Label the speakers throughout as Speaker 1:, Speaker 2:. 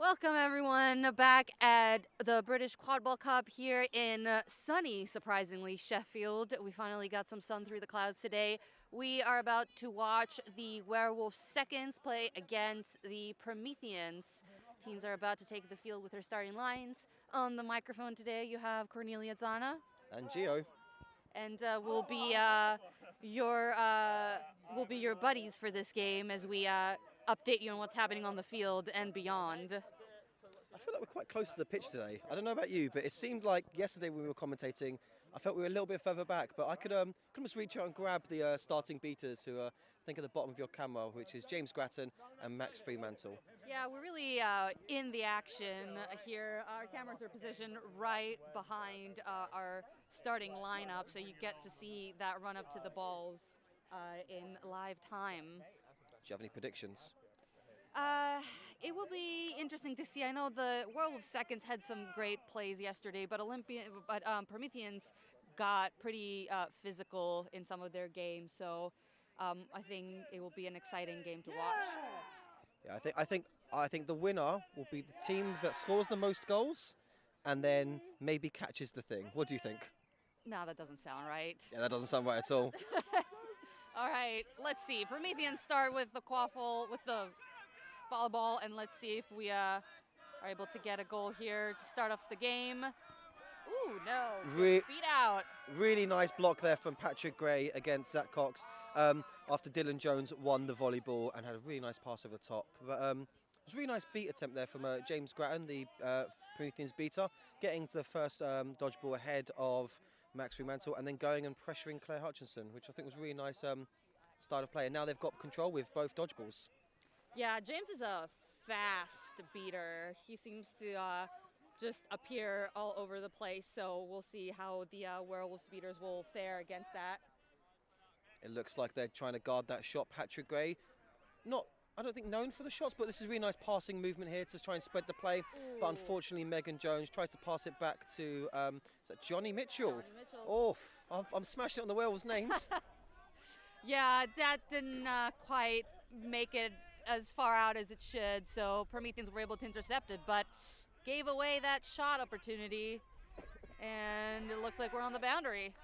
Speaker 1: Welcome everyone back at the British Quadball Cup here in sunny, surprisingly, Sheffield. We finally got some sun through the clouds today. We are about to watch the Werewolves seconds play against the Prometheans. Teams are about to take the field with their starting lines. On the microphone today you have Cornelia Tzana.
Speaker 2: And Gio.
Speaker 1: And we'll be your buddies for this game as we update you on what's happening on the field and beyond.
Speaker 2: I feel like we're quite close to the pitch today. I don't know about you, but it seemed like yesterday when we were commentating, I felt we were a little bit further back, but I could almost reach out and grab the starting beaters who are, I think, at the bottom of your camera, which is James Grattan and Max Fremantle.
Speaker 1: Yeah, we're really in the action here. Our cameras are positioned right behind our starting lineup, so you get to see that run up to the balls in live time.
Speaker 2: Do you have any predictions?
Speaker 1: It will be interesting to see. I know the Werewolves seconds had some great plays yesterday, but Prometheans got pretty physical in some of their games, so I think it will be an exciting game to watch.
Speaker 2: Yeah, I think the winner will be the team that scores the most goals and then maybe catches the thing. What do you think?
Speaker 1: No, that doesn't sound right.
Speaker 2: Yeah, that doesn't sound right at all.
Speaker 1: All right, let's see. Prometheans start with the quaffle, with the volleyball, and let's see if we are able to get a goal here to start off the game. Ooh, no, beat out. Really
Speaker 2: nice block there from Patrick Gray against Zach Cox after Dylan Jones won the volleyball and had a really nice pass over the top. But it was a really nice beat attempt there from James Grattan, the Prometheans beater, getting to the first dodgeball ahead of Max Fremantle and then going and pressuring Claire Hutchinson, which I think was a really nice style of play. And now they've got control with both dodgeballs.
Speaker 1: Yeah, James is a fast beater. He seems to just appear all over the place, so we'll see how the Werewolves beaters will fare against that.
Speaker 2: It looks like they're trying to guard that shot. Patrick Gray, I don't think known for the shots, but this is really nice passing movement here to try and spread the play. Ooh. But unfortunately, Megan Jones tries to pass it back to is that Johnny Mitchell?
Speaker 1: Johnny Mitchell.
Speaker 2: Oh, I'm smashing it on the Werewolves' names.
Speaker 1: Yeah, that didn't quite make it as far out as it should, so Prometheans were able to intercept it, but gave away that shot opportunity, and it looks like we're on the boundary.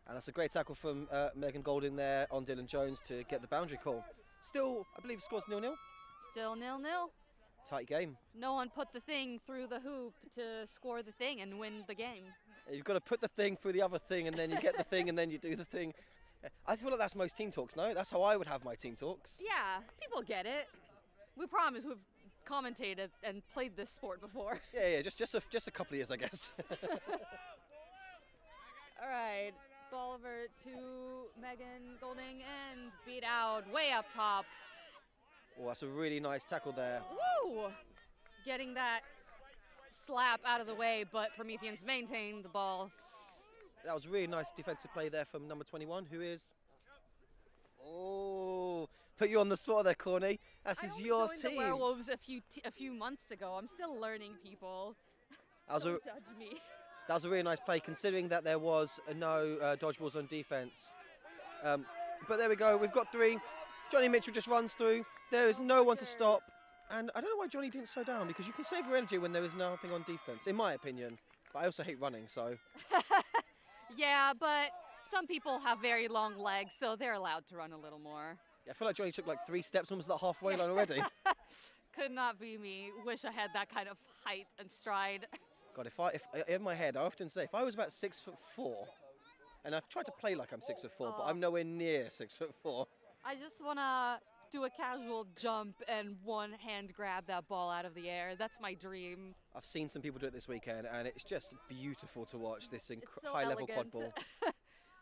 Speaker 2: And that's a great tackle from Megan Golding there on Dylan Jones to get the boundary call. Still, I believe scores 0-0.
Speaker 1: Still 0-0.
Speaker 2: Tight game.
Speaker 1: No one put the thing through the hoop to score the thing and win the game.
Speaker 2: You've got to put the thing through the other thing, and then you get the thing, and then you do the thing. I feel like that's most team talks, no? That's how I would have my team talks.
Speaker 1: Yeah, people get it. We promise we've commentated and played this sport before.
Speaker 2: Yeah, just a couple of years, I guess.
Speaker 1: All right, ball over to Megan Golding and beat out way up top.
Speaker 2: Oh, that's a really nice tackle there.
Speaker 1: Woo! Getting that slap out of the way, but Prometheans maintained the ball.
Speaker 2: That was a really nice defensive play there from number 21, who is... Oh, put you on the spot there, Corni. This is your team. I joined the
Speaker 1: Werewolves a few months ago. I'm still learning, people. Don't judge me.
Speaker 2: That was a really nice play, considering that there was no dodgeballs on defense. But there we go. We've got 3. Johnny Mitchell just runs through. There is no one to stop. And I don't know why Johnny didn't slow down, because you can save your energy when there is nothing on defense, in my opinion. But I also hate running, so...
Speaker 1: Yeah, but some people have very long legs, so they're allowed to run a little more.
Speaker 2: Yeah, I feel like Johnny took like 3 steps, almost at the halfway line already.
Speaker 1: Could not be me. Wish I had that kind of height and stride.
Speaker 2: God, if in my head, I often say, if I was about 6'4", and I've tried to play like I'm 6'4", but I'm nowhere near 6'4".
Speaker 1: I just want to do a casual jump and one hand grab that ball out of the air. That's my dream.
Speaker 2: I've seen some people do it this weekend, and it's just beautiful to watch this
Speaker 1: so
Speaker 2: high-level quad ball.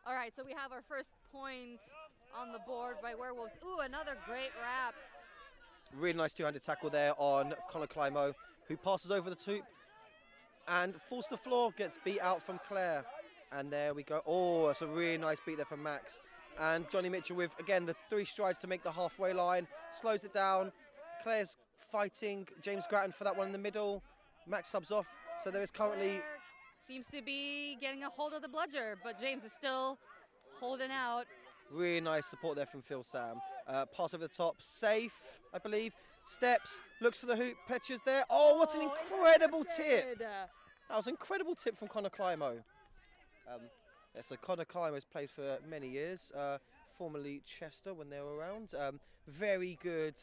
Speaker 1: All right, so we have our first point on the board by Werewolves. Ooh, another great wrap.
Speaker 2: Really nice two-handed tackle there on Connor Climo, who passes over the toop and falls to the floor, gets beat out from Claire. And there we go. Oh, that's a really nice beat there from Max. And Johnny Mitchell with, again, the 3 strides to make the halfway line, slows it down. Claire's fighting James Grattan for that one in the middle. Max subs off, so there is currently...
Speaker 1: Claire seems to be getting a hold of the bludger, but James is still holding out.
Speaker 2: Really nice support there from Phil Sam. Pass over the top, safe, I believe. steps, looks for the hoop, Petra's there. Oh, what an incredible tip! That was an incredible tip from Connor Climo. So Connor Climo has played for many years, formerly Chester when they were around. Very good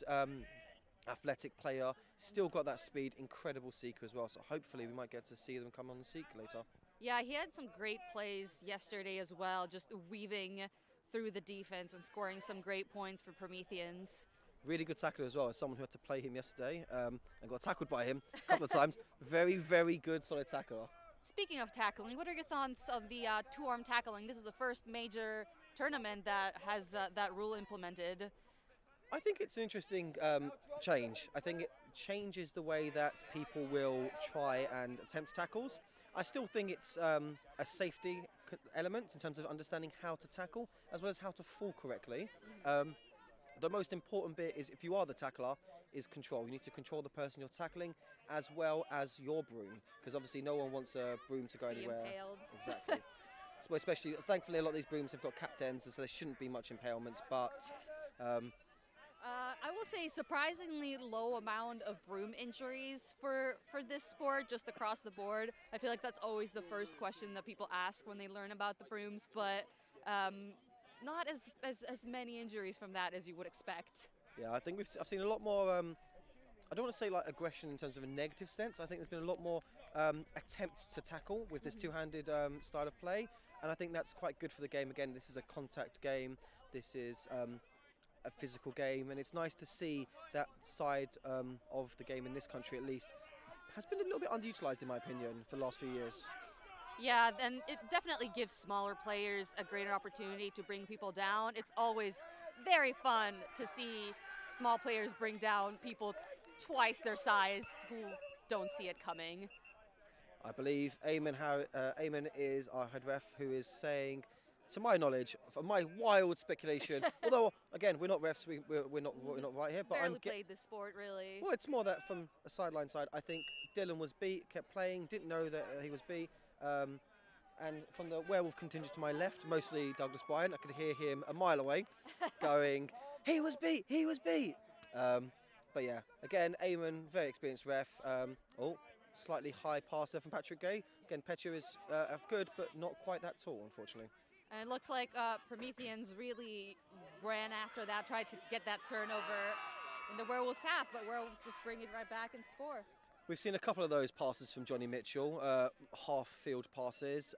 Speaker 2: athletic player, still got that speed, incredible seeker as well. So hopefully we might get to see them come on the seek later.
Speaker 1: Yeah, he had some great plays yesterday as well, just weaving through the defense and scoring some great points for Prometheans.
Speaker 2: Really good tackler as well, as someone who had to play him yesterday and got tackled by him a couple of times. Very, very good, solid tackler.
Speaker 1: Speaking of tackling, what are your thoughts on the two-arm tackling? This is the first major tournament that has that rule implemented.
Speaker 2: I think it's an interesting change. I think it changes the way that people will try and attempt tackles. I still think it's a safety element in terms of understanding how to tackle as well as how to fall correctly. The most important bit is, if you are the tackler, is control. You need to control the person you're tackling as well as your broom, because obviously no one wants a broom to go anywhere.
Speaker 1: Impaled.
Speaker 2: Exactly. So especially, thankfully, a lot of these brooms have got capped ends, so there shouldn't be much impalements. But
Speaker 1: I will say surprisingly low amount of broom injuries for this sport, just across the board. I feel like that's always the first question that people ask when they learn about the brooms, but not as many injuries from that as you would expect.
Speaker 2: Yeah, I think I've seen a lot more, I don't want to say like aggression in terms of a negative sense. I think there's been a lot more attempts to tackle with this two-handed style of play, and I think that's quite good for the game. Again, this is a contact game, this is a physical game, and it's nice to see that side of the game in this country at least has been a little bit underutilised in my opinion for the last few years.
Speaker 1: Yeah, and it definitely gives smaller players a greater opportunity to bring people down. It's always very fun to see small players bring down people twice their size who don't see it coming.
Speaker 2: I believe Eamon is our head ref, who is saying, to my knowledge, for my wild speculation, although again we're not refs, we're not right here, but
Speaker 1: barely played this sport really.
Speaker 2: Well, it's more that from a sideline side, I think Dylan was beat, kept playing, didn't know that he was beat. And from the werewolf contingent to my left, mostly Douglas Bryan, I could hear him a mile away going, he was beat, he was beat. But yeah, again, Eamon, very experienced ref. Slightly high pass there from Patrick Gay. Again, Petra is good, but not quite that tall, unfortunately.
Speaker 1: And it looks like Prometheans really ran after that, tried to get that turnover in the Werewolves half, but Werewolves just bring it right back and score.
Speaker 2: We've seen a couple of those passes from Johnny Mitchell, half-field passes,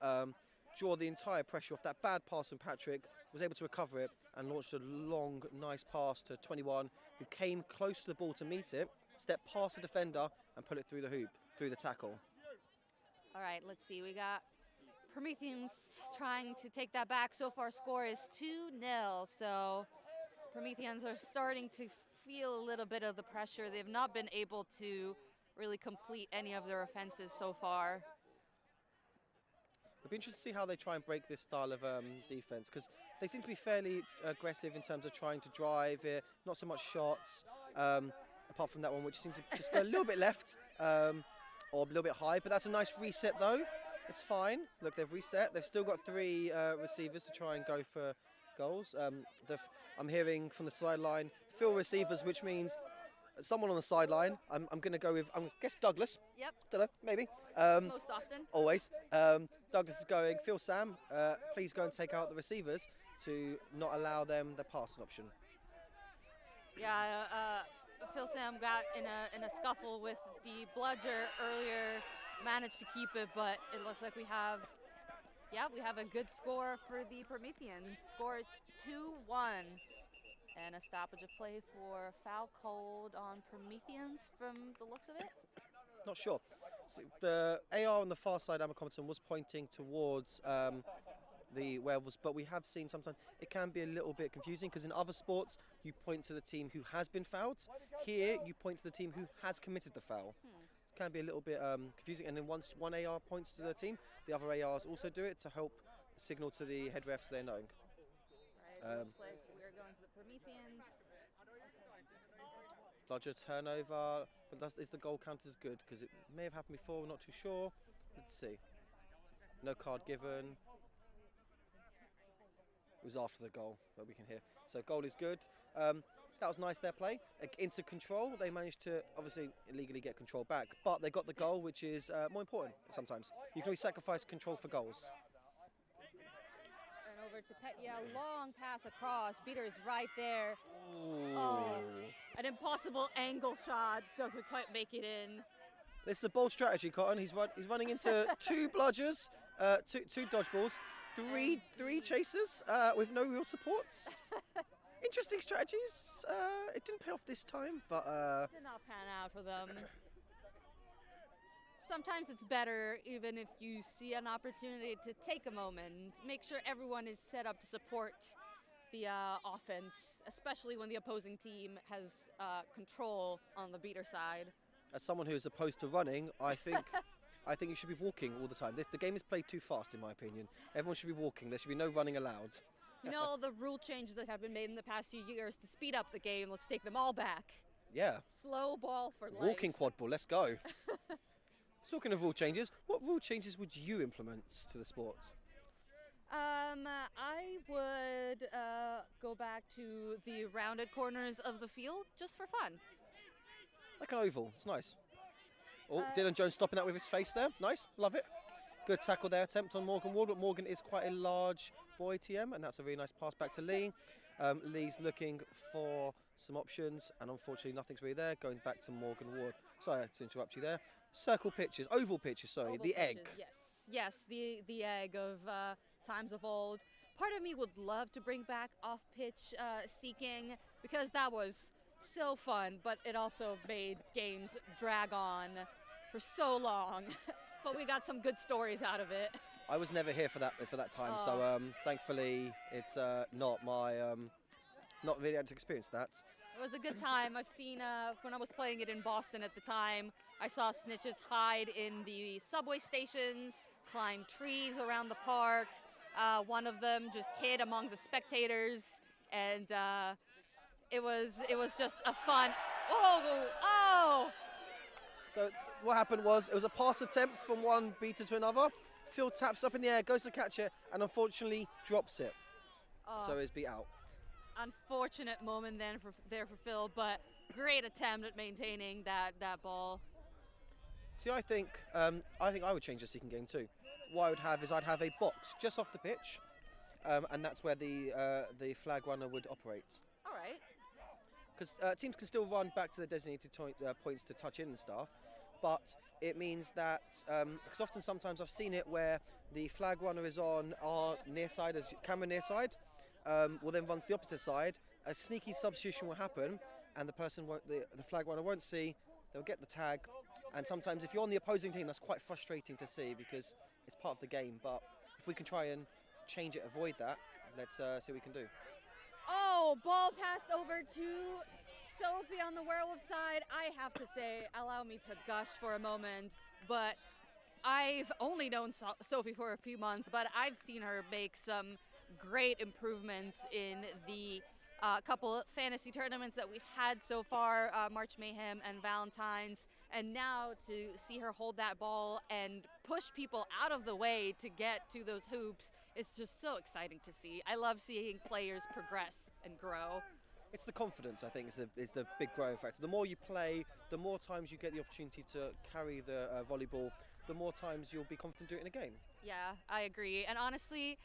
Speaker 2: draw the entire pressure off. That bad pass from Patrick, was able to recover it and launched a long, nice pass to 21, who came close to the ball to meet it, stepped past the defender and put it through the hoop, through the tackle.
Speaker 1: All right, let's see. We got Prometheans trying to take that back. So far, score is 2-0. So Prometheans are starting to feel a little bit of the pressure. They've not been able to really complete any of their offenses so far.
Speaker 2: It'll be interesting to see how they try and break this style of defense, because they seem to be fairly aggressive in terms of trying to drive it, not so much shots, apart from that one which seemed to just go a little bit left or a little bit high, but that's a nice reset though. It's fine. Look, they've reset. They've still got 3 receivers to try and go for goals. I'm hearing from the sideline, fill receivers, which means someone on the sideline. I'm going to go with, I guess, Douglas.
Speaker 1: Yep.
Speaker 2: Don't know, maybe.
Speaker 1: Most often.
Speaker 2: Always. Douglas is going, Phil Sam, please go and take out the receivers to not allow them the passing option.
Speaker 1: Yeah, Phil Sam got in a scuffle with the bludger earlier, managed to keep it, but it looks like we have a good score for the Prometheans. Score is 2-1. And a stoppage of play for foul called on Prometheans from the looks of it.
Speaker 2: Not sure. So the AR on the far side, Emma Compton, was pointing towards the Werewolves, but we have seen sometimes it can be a little bit confusing, because in other sports you point to the team who has been fouled. Here you point to the team who has committed the foul. It can be a little bit confusing, and then once one AR points to the team, the other ARs also do it to help signal to the head refs they're knowing.
Speaker 1: Right, looks like we're going to the Prometheans.
Speaker 2: Larger turnover, but is the goal counted as good? Because it may have happened before, we're not too sure. Let's see. No card given. It was after the goal, but we can hear. So goal is good. That was nice, their play. Into control, they managed to obviously illegally get control back, but they got the goal, which is more important sometimes. You can always sacrifice control for goals.
Speaker 1: And over to Petya, long pass across. Beater is right there.
Speaker 2: Ooh.
Speaker 1: Oh, an impossible angle shot, doesn't quite make it in.
Speaker 2: This is a bold strategy, Cotton. He's running into two bludgers, two dodgeballs, three chasers with no real supports. Interesting strategies. It didn't pay off this time, but
Speaker 1: Did not pan out for them. Sometimes it's better, even if you see an opportunity, to take a moment, make sure everyone is set up to support the offense, especially when the opposing team has control on the beater side.
Speaker 2: as someone who is opposed to running, I think you should be walking all the time. The game is played too fast, in my opinion. Everyone should be walking. There should be no running allowed.
Speaker 1: You know, all the rule changes that have been made in the past few years to speed up the game, let's take them all back.
Speaker 2: Yeah.
Speaker 1: Slow ball for life.
Speaker 2: Walking quad ball, let's go. Talking of rule changes, what rule changes would you implement to the sport?
Speaker 1: I would go back to the rounded corners of the field just for fun.
Speaker 2: Like an oval, it's nice. Oh, Dylan Jones stopping that with his face there. Nice, love it. Good tackle there, attempt on Morgan Ward, but Morgan is quite a large boy TM, and that's a really nice pass back to Lee. Lee's looking for some options, and unfortunately nothing's really there. Going back to Morgan Ward. Sorry to interrupt you there. Circle pitches, oval pitches, sorry,
Speaker 1: Oval
Speaker 2: the
Speaker 1: pitches,
Speaker 2: egg.
Speaker 1: Yes, the egg of times of old. Part of me would love to bring back off-pitch seeking, because that was so fun, but it also made games drag on for so long. But we got some good stories out of it.
Speaker 2: I was never here for that time, so thankfully it's not really had to experience that.
Speaker 1: It was a good time. I've seen, when I was playing it in Boston at the time, I saw snitches hide in the subway stations, climb trees around the park. One of them just hid among the spectators, and it was just a fun. Oh!
Speaker 2: So what happened was it was a pass attempt from one beater to another. Phil taps up in the air, goes to catch it, and unfortunately drops it. So he's beat out.
Speaker 1: Unfortunate moment then for Phil, but great attempt at maintaining that ball.
Speaker 2: See, I think I would change the seeking game too. What I would have is I'd have a box just off the pitch, and that's where the flag runner would operate.
Speaker 1: All right.
Speaker 2: Because teams can still run back to the designated points to touch in and stuff, but it means that, because sometimes I've seen it where the flag runner is on our near side, as camera near side, will then run to the opposite side, a sneaky substitution will happen, and the flag runner won't see, they'll get the tag, and sometimes if you're on the opposing team, that's quite frustrating to see because it's part of the game, but if we can try and change it, avoid that, let's see what we can do.
Speaker 1: Oh, ball passed over to Sophie on the Werewolf side. I have to say, allow me to gush for a moment, but I've only known Sophie for a few months, but I've seen her make some great improvements in the couple fantasy tournaments that we've had so far, March Mayhem and Valentine's, and now to see her hold that ball and push people out of the way to get to those hoops is just so exciting to see. I love seeing players progress and grow.
Speaker 2: It's the confidence, I think, is the big growing factor. The more you play, the more times you get the opportunity to carry the volleyball, the more times you'll be confident doing it in a game.
Speaker 1: Yeah, I agree. And honestly,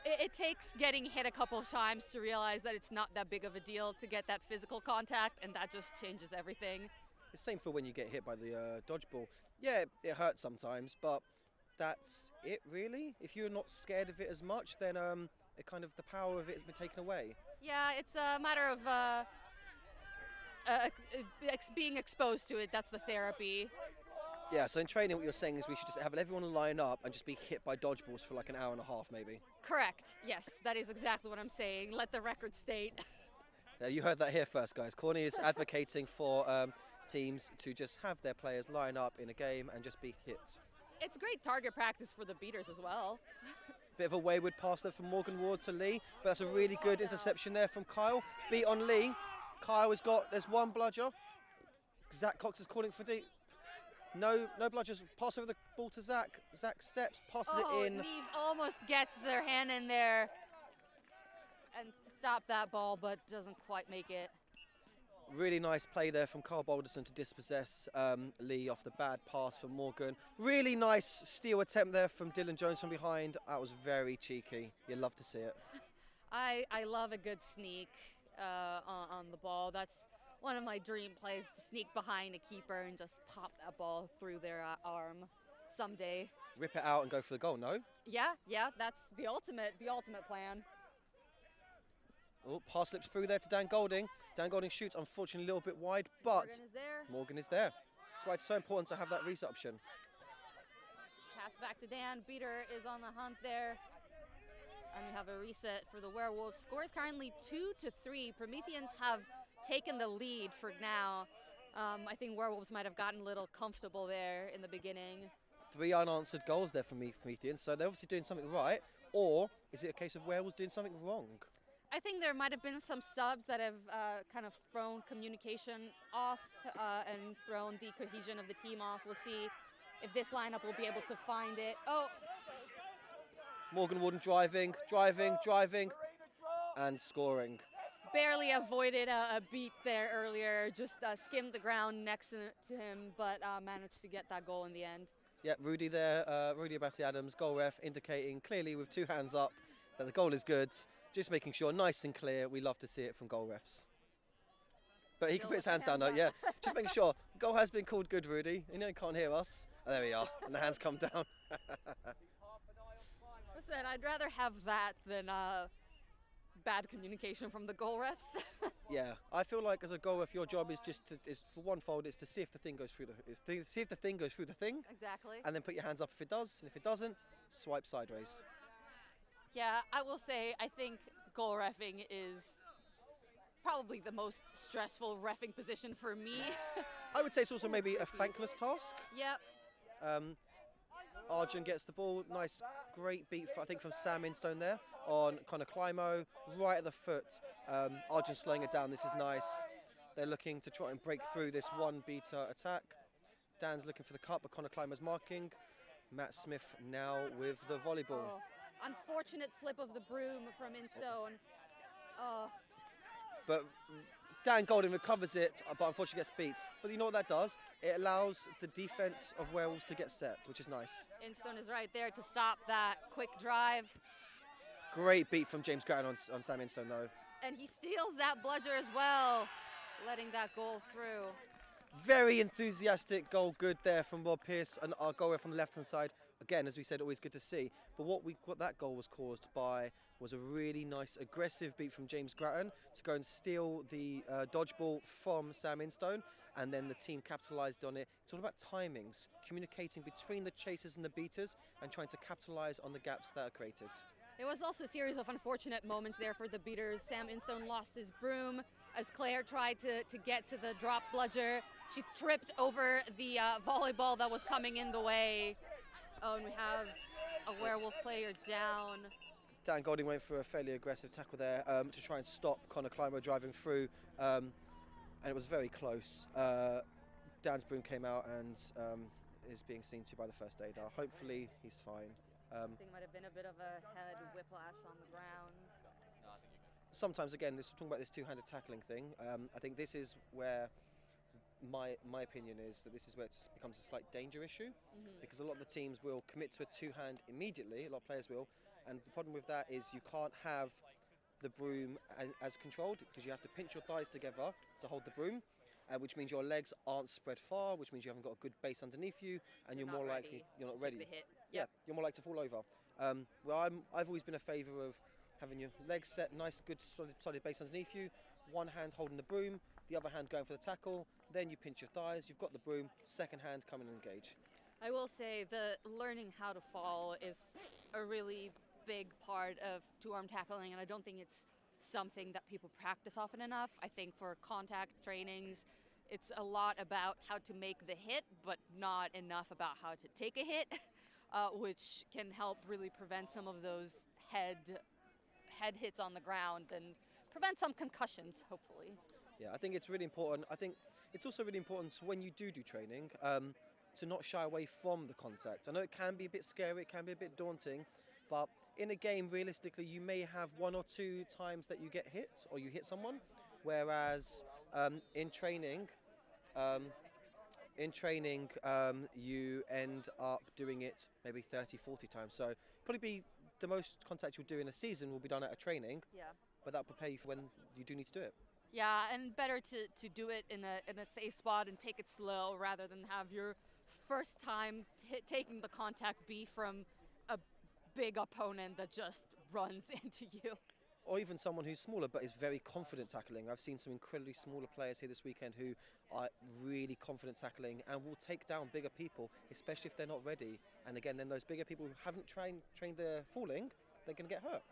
Speaker 1: it takes getting hit a couple of times to realize that it's not that big of a deal to get that physical contact, and that just changes everything.
Speaker 2: It's the same for when you get hit by the dodgeball. Yeah, it hurts sometimes, but that's it really. If you're not scared of it as much, then the power of it has been taken away.
Speaker 1: Yeah, it's a matter of being exposed to it. That's the therapy.
Speaker 2: Yeah, so in training what you're saying is we should just have everyone line up and just be hit by dodgeballs for like an hour and a half maybe.
Speaker 1: Correct, yes, that is exactly what I'm saying. Let the record state.
Speaker 2: Yeah, you heard that here first, guys. Corni is advocating for teams to just have their players line up in a game and just be hit.
Speaker 1: It's great target practice for the beaters as well.
Speaker 2: Bit of a wayward pass there from Morgan Ward to Lee, but that's a really good interception there from Kyle. Beat on Lee. Kyle has got, there's one bludger. Zach Cox is calling for deep. No bludgers. Pass over the ball to Zach. Zach steps, passes it in.
Speaker 1: Neve almost gets their hand in there and stop that ball, but doesn't quite make it.
Speaker 2: Really nice play there from Carl Balderson to dispossess Lee off the bad pass from Morgan. Really nice steal attempt there from Dylan Jones from behind. That was very cheeky. You'd love to see it.
Speaker 1: I love a good sneak on the ball. That's one of my dream plays, to sneak behind a keeper and just pop that ball through their arm someday.
Speaker 2: Rip it out and go for the goal, no?
Speaker 1: Yeah, that's the ultimate plan.
Speaker 2: Oh, pass slips through there to Dan Golding. Dan Golding shoots, unfortunately, a little bit wide, but Morgan is there. That's why it's so important to have that reset option.
Speaker 1: Pass back to Dan. Beater is on the hunt there. And we have a reset for the Werewolves. Score is currently 2-3. Prometheans have taken the lead for now. I think Werewolves might have gotten a little comfortable there in the beginning.
Speaker 2: 3 unanswered goals there from Prometheans, so they're obviously doing something right. Or is it a case of Werewolves doing something wrong?
Speaker 1: I think there might have been some subs that have kind of thrown communication off and thrown the cohesion of the team off. We'll see if this lineup will be able to find it. Oh!
Speaker 2: Morgan Warden driving, and scoring.
Speaker 1: Barely avoided a beat there earlier, just skimmed the ground next to him, but managed to get that goal in the end.
Speaker 2: Yeah, Rudy there, Rudy Abassi-Adams, goal ref, indicating clearly with 2 hands up that the goal is good. Just making sure, nice and clear. We love to see it from goal refs. But he can put his hands down, though, yeah. Just making sure. Goal has been called good, Rudy. You know he can't hear us. Oh, there we are. And the hands come down.
Speaker 1: Listen, I'd rather have that than bad communication from the goal refs.
Speaker 2: Yeah, I feel like as a goal ref, your job is just is for one fold, it's to see if the thing goes through see if the thing goes through the thing.
Speaker 1: Exactly.
Speaker 2: And then put your hands up if it does, and if it doesn't, swipe sideways.
Speaker 1: Yeah, I will say I think goal reffing is probably the most stressful reffing position for me.
Speaker 2: I would say it's also maybe a thankless task.
Speaker 1: Yep.
Speaker 2: Arjun gets the ball, nice, great beat, I think, from Sam Instone there on Connor Climo, right at the foot. Arjun slowing it down, this is nice. They're looking to try and break through this one beater attack. Dan's looking for the cut, but Connor Climo's marking. Matt Smith now with the volleyball.
Speaker 1: Oh, unfortunate slip of the broom from Instone. Oh.
Speaker 2: But Dan Golding recovers it, but unfortunately gets beat. But you know what that does? It allows the defense of Werewolves to get set, which is nice.
Speaker 1: Instone is right there to stop that quick drive.
Speaker 2: Great beat from James Grattan on Sam Instone, though.
Speaker 1: And he steals that bludger as well, letting that goal through.
Speaker 2: Very enthusiastic goal, good there from Rob Pearce, and our goal from the left-hand side. Again, as we said, always good to see. But what that goal was caused by was a really nice, aggressive beat from James Grattan to go and steal the dodgeball from Sam Instone, and then the team capitalised on it. It's all about timings, communicating between the chasers and the beaters, and trying to capitalise on the gaps that are created.
Speaker 1: It was also a series of unfortunate moments there for the beaters. Sam Instone lost his broom as Claire tried to get to the drop bludger. She tripped over the volleyball that was coming in the way. Oh, and we have a Werewolf player down.
Speaker 2: Dan Golding went for a fairly aggressive tackle there to try and stop Connor Climo driving through, and it was very close. Dan's broom came out and is being seen to by the first aider. Hopefully he's fine.
Speaker 1: I think it might have been a bit of a head whiplash on the ground.
Speaker 2: Sometimes, again, talking about this two-handed tackling thing, I think this is where my opinion is that this is where it becomes a slight danger issue, because a lot of the teams will commit to a two-hand immediately, a lot of players will, and the problem with that is you can't have the broom as controlled, because you have to pinch your thighs together to hold the broom, which means your legs aren't spread far, which means you haven't got a good base underneath you, and you're more likely you're not ready. Yeah, you're more likely to fall over. Well, I've always been a favour of having your legs set, nice, good, solid base underneath you, one hand holding the broom, the other hand going for the tackle, then you pinch your thighs, you've got the broom, second hand come and engage.
Speaker 1: I will say the learning how to fall is a really big part of two-arm tackling, and I don't think it's something that people practice often enough. I think for contact trainings, it's a lot about how to make the hit, but not enough about how to take a hit, which can help really prevent some of those head hits on the ground and prevent some concussions, hopefully.
Speaker 2: Yeah, I think it's really important. I think it's also really important when you do training to not shy away from the contact. I know it can be a bit scary, it can be a bit daunting, but in a game, realistically, you may have 1 or 2 times that you get hit or you hit someone, whereas In training, you end up doing it maybe 30, 40 times. So probably be the most contact you'll do in a season will be done at a training.
Speaker 1: Yeah.
Speaker 2: But that'll prepare you for when you do need to do it.
Speaker 1: Yeah, and better to do it in a safe spot and take it slow rather than have your first time taking the contact be from a big opponent that just runs into you.
Speaker 2: Or even someone who's smaller but is very confident tackling. I've seen some incredibly smaller players here this weekend who are really confident tackling and will take down bigger people, especially if they're not ready. And again, then those bigger people who haven't trained their falling, they're going to get hurt.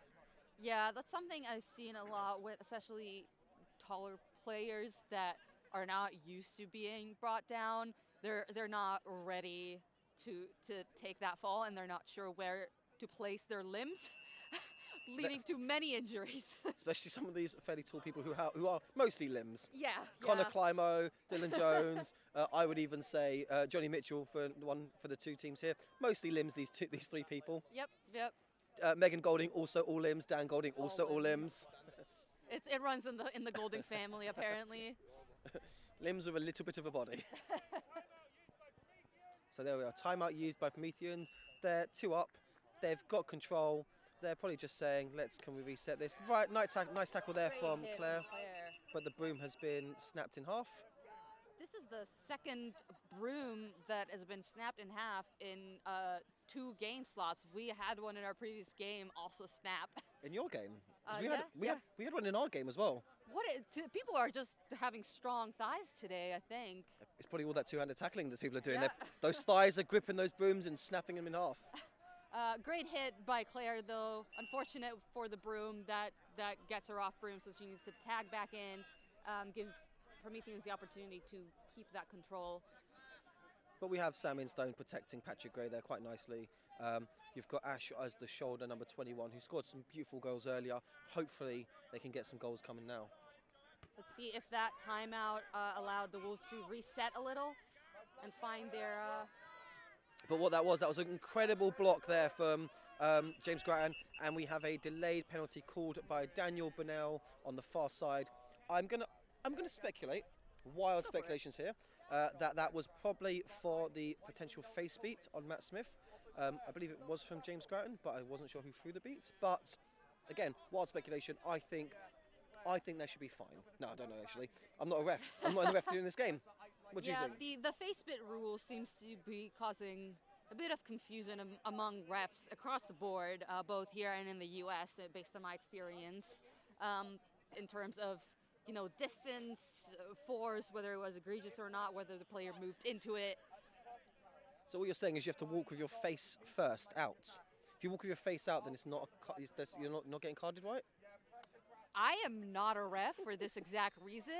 Speaker 1: Yeah, that's something I've seen a lot with especially taller players that are not used to being brought down. They're not ready to take that fall, and they're not sure where to place their limbs, leading to many injuries.
Speaker 2: Especially some of these fairly tall people who are mostly limbs.
Speaker 1: Yeah.
Speaker 2: Connor Climo, Dylan Jones, I would even say Johnny Mitchell for the two teams here. Mostly limbs, these three people.
Speaker 1: Yep.
Speaker 2: Megan Golding, also all limbs. Dan Golding, also all limbs.
Speaker 1: It runs in the Golding family, apparently.
Speaker 2: Limbs with a little bit of a body. So there we are. Timeout used by Prometheans. They're 2 up. They've got control. They're probably just saying, can we reset this? Right, nice tackle there from Claire. But the broom has been snapped in half.
Speaker 1: This is the second broom that has been snapped in half in 2 game slots. We had one in our previous game also snap.
Speaker 2: In your game?
Speaker 1: We
Speaker 2: had one in our game as well.
Speaker 1: People are just having strong thighs today, I think.
Speaker 2: It's probably all that two-handed tackling that people are doing. Yeah. Those thighs are gripping those brooms and snapping them in half.
Speaker 1: Great hit by Claire, though. Unfortunate for the broom that gets her off broom, so she needs to tag back in. Gives Prometheans the opportunity to keep that control.
Speaker 2: But we have Sam Instone protecting Patrick Gray there quite nicely. You've got Ash as the shoulder, number 21, who scored some beautiful goals earlier. Hopefully they can get some goals coming now.
Speaker 1: Let's see if that timeout allowed the Wolves to reset a little and find their...
Speaker 2: But what that was an incredible block there from James Grattan, and we have a delayed penalty called by Daniel Bonnell on the far side. I'm gonna speculate, wild speculations here, that was probably for the potential face beat on Matt Smith. I believe it was from James Grattan, but I wasn't sure who threw the beat. But again, wild speculation. I think they should be fine. No, I don't know actually. I'm not a ref. I'm not in the ref doing this game. What do you think?
Speaker 1: Yeah, the face bit rule seems to be causing a bit of confusion among refs across the board, both here and in the U.S. Based on my experience, in terms of distance, force, whether it was egregious or not, whether the player moved into it.
Speaker 2: So what you're saying is you have to walk with your face first out. If you walk with your face out, then it's not you're not getting carded, right?
Speaker 1: I am not a ref for this exact reason,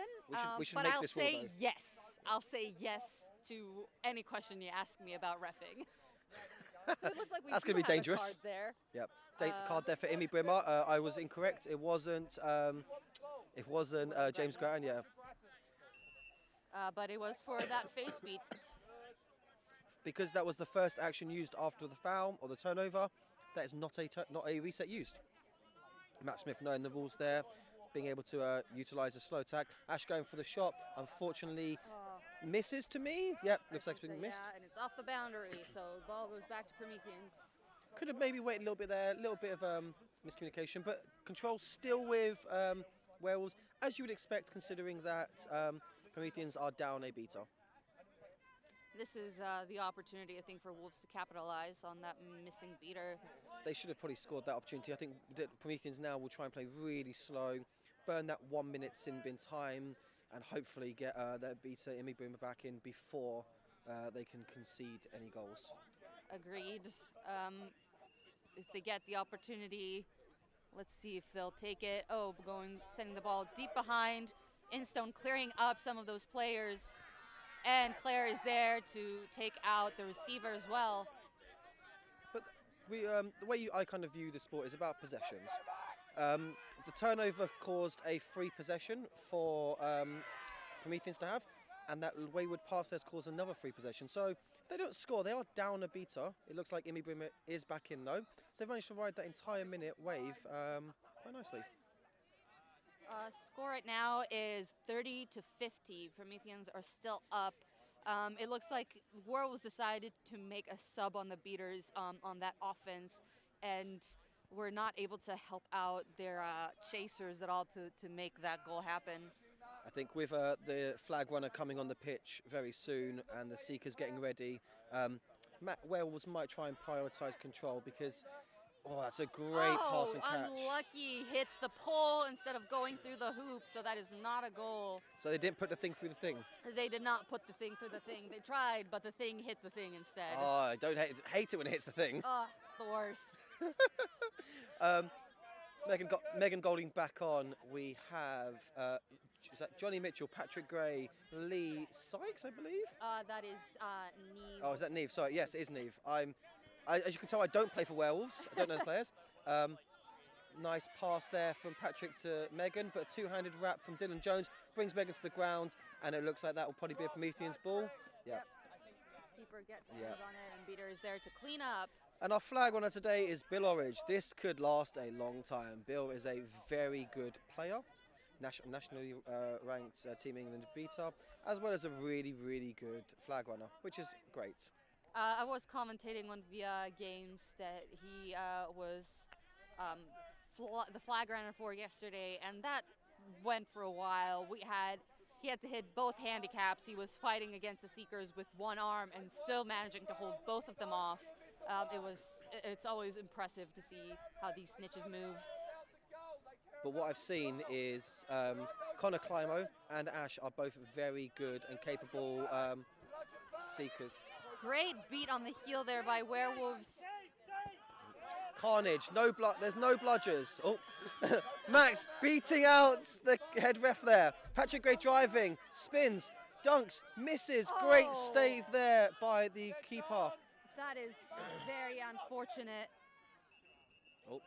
Speaker 2: we should
Speaker 1: but
Speaker 2: make
Speaker 1: I'll
Speaker 2: this rule,
Speaker 1: say
Speaker 2: though.
Speaker 1: yes. I'll say yes to any question you ask me about reffing. So it looks like we
Speaker 2: That's
Speaker 1: do
Speaker 2: going to be
Speaker 1: have
Speaker 2: dangerous.
Speaker 1: A card there.
Speaker 2: Yep. Card there for Imi Brimmer. I was incorrect. It wasn't James Grattan, yeah.
Speaker 1: But it was for that face beat.
Speaker 2: Because that was the first action used after the foul or the turnover, that is not a reset used. Matt Smith knowing the rules there, being able to utilise a slow attack. Ash going for the shot, unfortunately misses to me. Yep, looks like it's been missed.
Speaker 1: Yeah, and it's off the boundary, so the ball goes back to Prometheans.
Speaker 2: Could have maybe waited a little bit there, a little bit of miscommunication, but control still with Werewolves, as you would expect considering that Prometheans are down a beater.
Speaker 1: This is the opportunity, I think, for Wolves to capitalize on that missing beater.
Speaker 2: They should have probably scored that opportunity. I think that Prometheans now will try and play really slow, burn that 1 minute sin bin time, and hopefully get their beater, Imi Boomer, back in before they can concede any goals.
Speaker 1: Agreed. If they get the opportunity, let's see if they'll take it. Oh, sending the ball deep behind. Instone clearing up some of those players. And Claire is there to take out the receiver as well.
Speaker 2: But the way I kind of view the sport is about possessions. The turnover caused a free possession for Prometheans to have, and that wayward pass has caused another free possession. So if they don't score, they are down a beater. It looks like Imi Brimmer is back in though. So they've managed to ride that entire minute wave quite nicely.
Speaker 1: Score right now is 30-50. Prometheans are still up. It looks like Werewolves decided to make a sub on the beaters on that offense, and were not able to help out their chasers at all to make that goal happen.
Speaker 2: I think with the flag runner coming on the pitch very soon and the Seekers getting ready, Werewolves might try and prioritise control because, oh, that's a great pass and catch.
Speaker 1: Unlucky, hit the pole instead of going through the hoop, so that is not a goal.
Speaker 2: So they didn't put the thing through the thing?
Speaker 1: They did not put the thing through the thing. They tried, but the thing hit the thing instead.
Speaker 2: Oh, I don't hate it when it hits the thing.
Speaker 1: Oh, the worst.
Speaker 2: Megan Golding back on. We have is that Johnny Mitchell, Patrick Gray, Lee Sykes, I believe?
Speaker 1: That is Neve.
Speaker 2: Oh, is that Neve? Sorry, yes, it is Neve. As you can tell, I don't play for Werewolves. I don't know the players. Nice pass there from Patrick to Megan, but a two-handed wrap from Dylan Jones brings Megan to the ground, and it looks like that will probably be a Prometheans ball. Yeah.
Speaker 1: Keeper gets hands on it, and Beater is there to clean up.
Speaker 2: And our flag runner today is Bill Orridge. This could last a long time. Bill is a very good player, nationally ranked Team England beater, as well as a really, really good flag runner, which is great.
Speaker 1: I was commentating one of the games that he was the flag runner for yesterday, and that went for a while. He had to hit both handicaps. He was fighting against the Seekers with one arm and still managing to hold both of them off. It's always impressive to see how these snitches move.
Speaker 2: But what I've seen is Connor Climo and Ash are both very good and capable Seekers.
Speaker 1: Great beat on the heel there by Werewolves.
Speaker 2: Carnage, there's no bludgers. Oh, Max beating out the head ref there. Patrick Gray driving, spins, dunks, misses. Great stave there by the keeper.
Speaker 1: That is very unfortunate.
Speaker 2: Oh.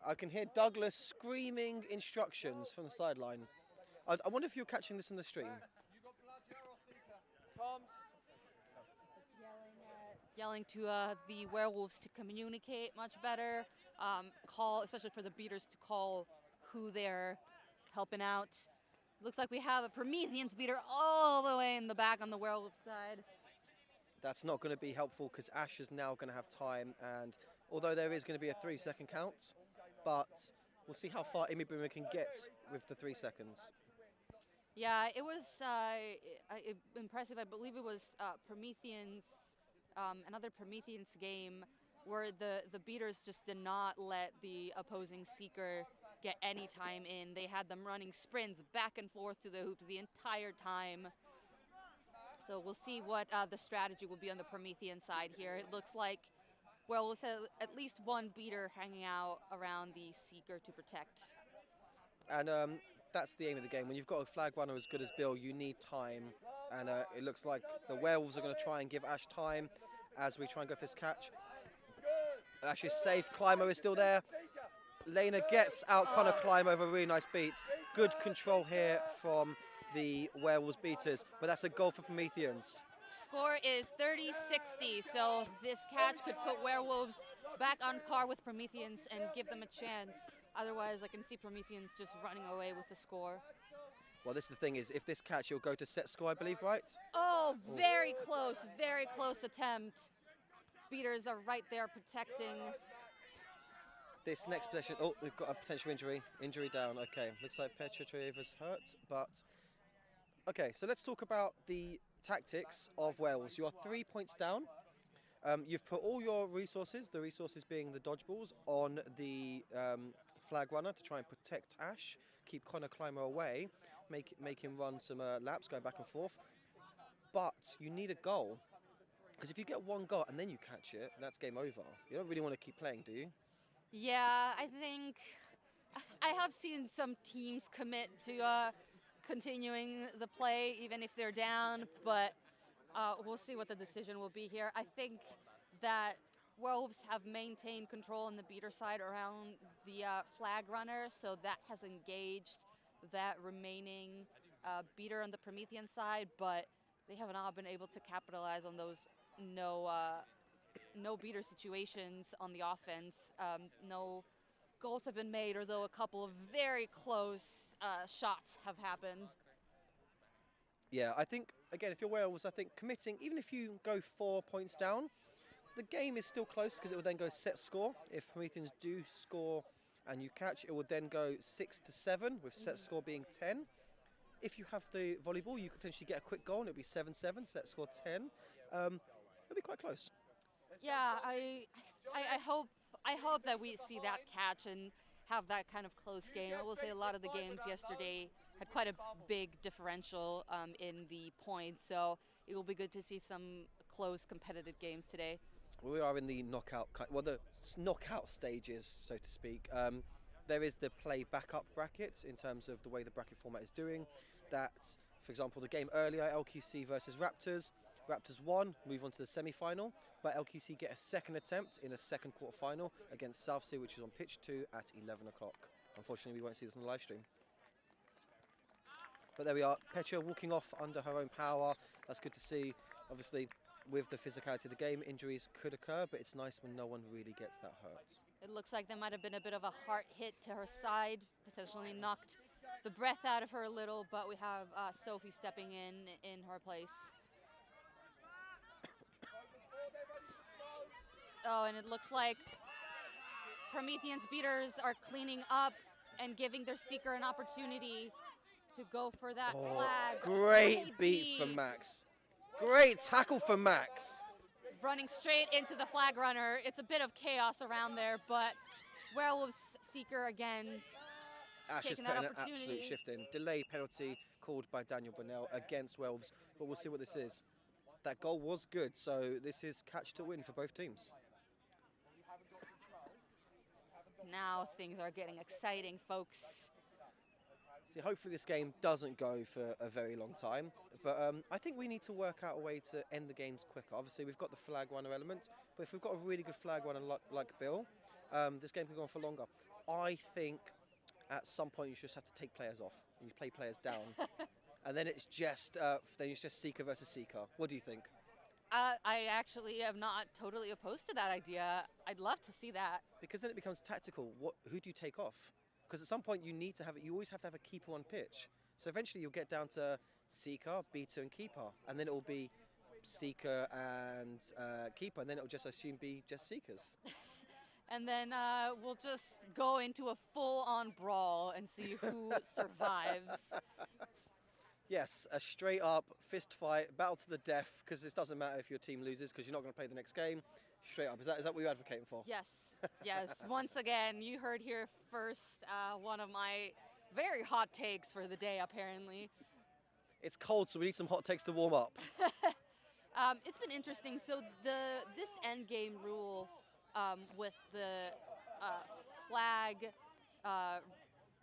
Speaker 2: I can hear Douglas screaming instructions from the sideline. I wonder if you're catching this in the stream.
Speaker 1: Yelling to the Werewolves to communicate much better, especially for the beaters to call who they're helping out. Looks like we have a Prometheans beater all the way in the back on the Werewolf side.
Speaker 2: That's not going to be helpful because Ash is now going to have time, and although there is going to be a 3-second count, but we'll see how far Amy Boomer can get with the 3 seconds.
Speaker 1: Yeah, it was impressive. I believe it was Prometheans, another Prometheans game where the beaters just did not let the opposing Seeker get any time in. They had them running sprints back and forth to the hoops the entire time. So we'll see what the strategy will be on the Promethean side here. It looks like Werewolves have at least one beater hanging out around the Seeker to protect.
Speaker 2: And that's the aim of the game. When you've got a flag runner as good as Bill, you need time. And it looks like the Werewolves are going to try and give Ash time as we try and go for this catch. Ash is safe. Climo is still there. Lena gets out Connor Climo with a really nice beat. Good control here from the Werewolves beaters, but that's a goal for Prometheans.
Speaker 1: Score is 30-60, so this catch could put Werewolves back on par with Prometheans and give them a chance. Otherwise, I can see Prometheans just running away with the score.
Speaker 2: Well, this is the thing is, if this catch, you'll go to set score, I believe, right?
Speaker 1: Oh, very close attempt. Beaters are right there protecting.
Speaker 2: This next possession, oh, we've got a potential injury down. Okay, looks like Petrotreva's hurt, but okay, so let's talk about the tactics of Werewolves. You are 3 points down. You've put all your resources, the resources being the dodgeballs, on the flag runner to try and protect Ash, keep Connor Climo away, make him run some laps going back and forth. But you need a goal, because if you get one goal and then you catch it, that's game over. You don't really want to keep playing, do you?
Speaker 1: Yeah, I think I have seen some teams commit to continuing the play even if they're down, but we'll see what the decision will be here. I think that Werewolves have maintained control on the beater side around the flag runner, so that has engaged that remaining beater on the Promethean side, but they have not been able to capitalize on those no beater situations on the offense. No goals have been made, although a couple of very close shots have happened.
Speaker 2: Yeah, I think, again, if you're Werewolves, I think committing, even if you go 4 points down, the game is still close because it will then go set score. If Prometheans do score and you catch, it will then go 6-7, with set score being 10. If you have the volleyball, you could potentially get a quick goal and it'll be 7-7, set score 10. It'll be quite close.
Speaker 1: Yeah, I hope that we see that catch and have that kind of close game. I will say a lot of the games yesterday had quite a big differential in the points, so it will be good to see some close competitive games today.
Speaker 2: We are in the knockout stages, so to speak. There is the play backup bracket in terms of the way the bracket format is doing. That, for example, the game earlier, LQC versus Raptors. Raptors won, move on to the semi-final, but LQC get a second attempt in a second quarter-final against Southsea, which is on pitch 2 at 11 o'clock. Unfortunately, we won't see this on the live stream. But there we are, Petra walking off under her own power. That's good to see. Obviously, with the physicality of the game, injuries could occur, but it's nice when no one really gets that hurt.
Speaker 1: It looks like there might have been a bit of a heart hit to her side, potentially knocked the breath out of her a little, but we have Sophie stepping in her place. Oh, and it looks like Prometheans beaters are cleaning up and giving their seeker an opportunity to go for that flag.
Speaker 2: Great beat from Max. Great tackle from Max.
Speaker 1: Running straight into the flag runner. It's a bit of chaos around there, but Werewolves seeker again.
Speaker 2: Ash is putting an absolute shift in. Delay penalty called by Daniel Bonnell against Werewolves, but we'll see what this is. That goal was good, so this is catch to win for both teams.
Speaker 1: Now things are getting exciting, folks.
Speaker 2: See, hopefully this game doesn't go for a very long time, but I think we need to work out a way to end the games quicker. Obviously, we've got the flag runner element, but if we've got a really good flag runner like Bill, this game can go on for longer. I think at some point you just have to take players off and you play players down, and then it's just Seeker versus Seeker. What do you think?
Speaker 1: I actually am not totally opposed to that idea. I'd love to see that.
Speaker 2: Because then it becomes tactical. Who do you take off? Because at some point you need to have it. You always have to have a keeper on pitch. So eventually you'll get down to Seeker, beater, and keeper, and then it will be Seeker and keeper, and then it will just assume be just Seekers.
Speaker 1: And then we'll just go into a full-on brawl and see who survives.
Speaker 2: Yes, a straight-up fist fight, battle to the death, because this doesn't matter if your team loses, because you're not going to play the next game. Straight up, is that what you're advocating for?
Speaker 1: Yes, yes. Once again, you heard here first one of my very hot takes for the day, apparently.
Speaker 2: It's cold, so we need some hot takes to warm up.
Speaker 1: It's been interesting. So this end game rule with the flag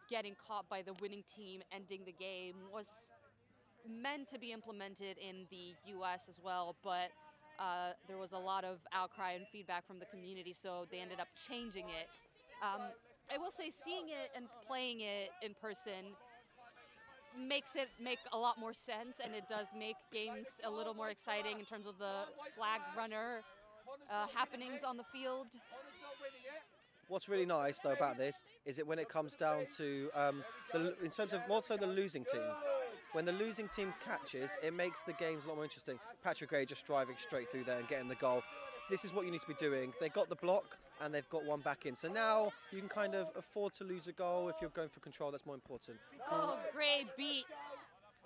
Speaker 1: getting caught by the winning team ending the game was meant to be implemented in the US as well, but there was a lot of outcry and feedback from the community, so they ended up changing it. I will say seeing it and playing it in person makes it make a lot more sense, and it does make games a little more exciting in terms of the flag runner happenings on the field.
Speaker 2: What's really nice though about this is that when it comes down to in terms of more so the losing team, when the losing team catches, it makes the games a lot more interesting. Patrick Gray just driving straight through there and getting the goal. This is what you need to be doing. They got the block and they've got one back in. So now you can kind of afford to lose a goal if you're going for control. That's more important.
Speaker 1: Oh, great beat.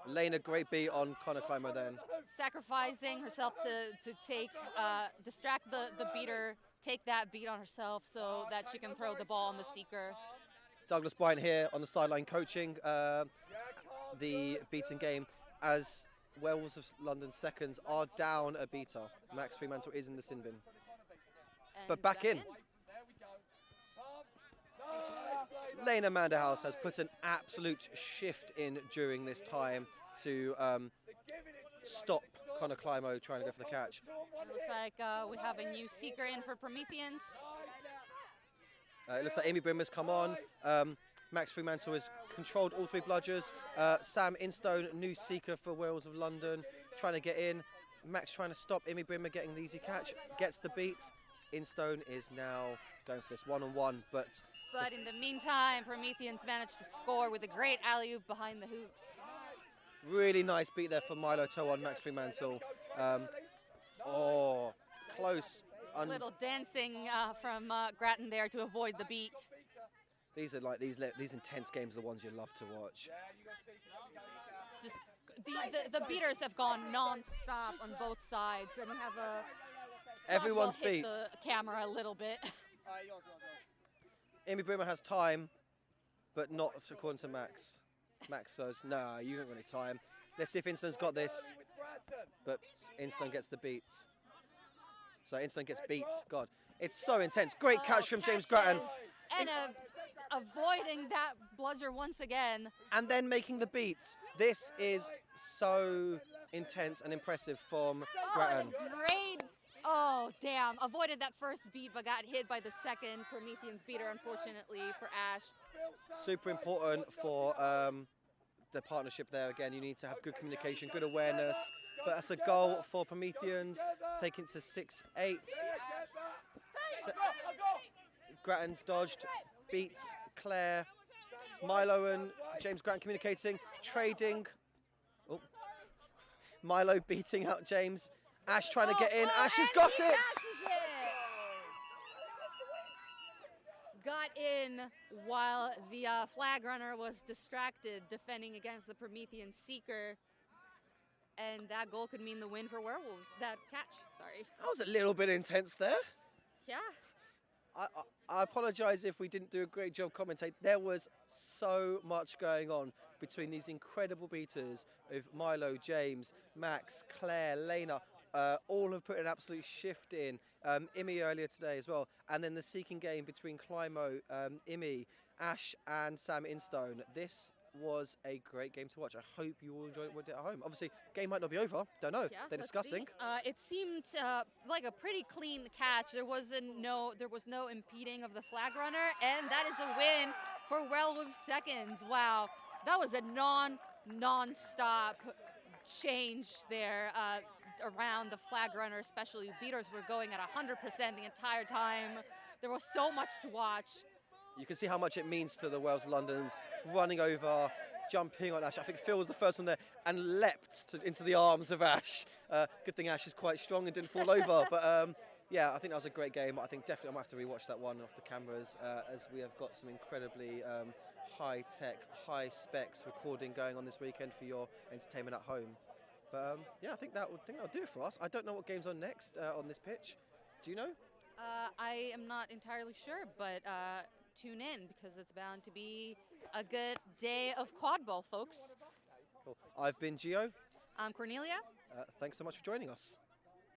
Speaker 2: Lena, great beat on Connor Climo then.
Speaker 1: Sacrificing herself to take, distract the beater, take that beat on herself so that she can throw the ball on the seeker.
Speaker 2: Douglas Bryant here on the sideline coaching the beating game as Werewolves of London seconds are down a beater. Max Fremantle is in the sin bin. But back in. Lena Manderhouse has put an absolute shift in during this time to stop Connor Climo trying to go for the catch.
Speaker 1: It looks like we have a new seeker in for Prometheans.
Speaker 2: It looks like Amy Brimmer's come on. Max Fremantle has controlled all three bludgers. Sam Instone, new seeker for Werewolves of London, trying to get in. Max trying to stop Amy Brimmer getting the easy catch, gets the beat. Instone is now going for this one-on-one, but
Speaker 1: But in the meantime, Prometheans managed to score with a great alley-oop behind the hoops.
Speaker 2: really nice beat there for Milo Toe on Max Fremantle. Oh, close.
Speaker 1: Little dancing from Grattan there to avoid the beat.
Speaker 2: These are like these intense games are the ones you love to watch.
Speaker 1: Just the beaters have gone non-stop on both sides, and we have a
Speaker 2: Everyone's
Speaker 1: hit
Speaker 2: beat.
Speaker 1: the camera a little bit.
Speaker 2: Amy Brimmer has time, but not according to Max. Max says, nah, you don't got any time. Let's see if Instone's got this. But Instone gets the beat. So Instone gets beat. God, it's so intense. Great catch from James Grattan.
Speaker 1: And avoiding that bludger once again.
Speaker 2: And then making the beat. This is so intense and impressive from Grattan.
Speaker 1: Great. Oh, damn. Avoided that first beat, but got hit by the second Prometheans beater, unfortunately, for Ash.
Speaker 2: Super important for the partnership there. Again, you need to have good communication, good awareness. But that's a goal for Prometheans, taking to 6-8. Grattan dodged, beats Claire. Milo and James Grattan communicating, trading. Oh. Milo beating out James. Ash trying to get in. Ash has got it!
Speaker 1: Got in while the flag runner was distracted defending against the Promethean Seeker. And that goal could mean the win for Werewolves. That catch, sorry.
Speaker 2: That was a little bit intense there.
Speaker 1: Yeah.
Speaker 2: I apologise if we didn't do a great job commentating. There was so much going on between these incredible beaters of Milo, James, Max, Claire, Lena. All have put an absolute shift in. Imi earlier today as well. And then the seeking game between Climo, Imi, Ash and Sam Instone. This was a great game to watch. I hope you all enjoyed it at home. Obviously, game might not be over. Don't know.
Speaker 1: Yeah,
Speaker 2: They're discussing.
Speaker 1: It seemed like a pretty clean catch. There was no impeding of the flag runner, and that is a win for Werewolves seconds. Wow, that was a non-stop change there around the flag runner, especially beaters were going at 100% the entire time. There was so much to watch.
Speaker 2: You can see how much it means to the Wales Londons, running over, jumping on Ash. I think Phil was the first one there and leapt into the arms of Ash. Good thing Ash is quite strong and didn't fall over. But yeah, I think that was a great game. I think definitely I'm going to have to rewatch that one off the cameras as we have got some incredibly high-tech, high-specs recording going on this weekend for your entertainment at home. But yeah, I think that'll do it for us. I don't know what game's on next on this pitch. Do you know?
Speaker 1: I am not entirely sure, but tune in because it's bound to be a good day of quad ball, folks.
Speaker 2: Cool. I've been Gio.
Speaker 1: I'm Cornelia.
Speaker 2: Thanks so much for joining us.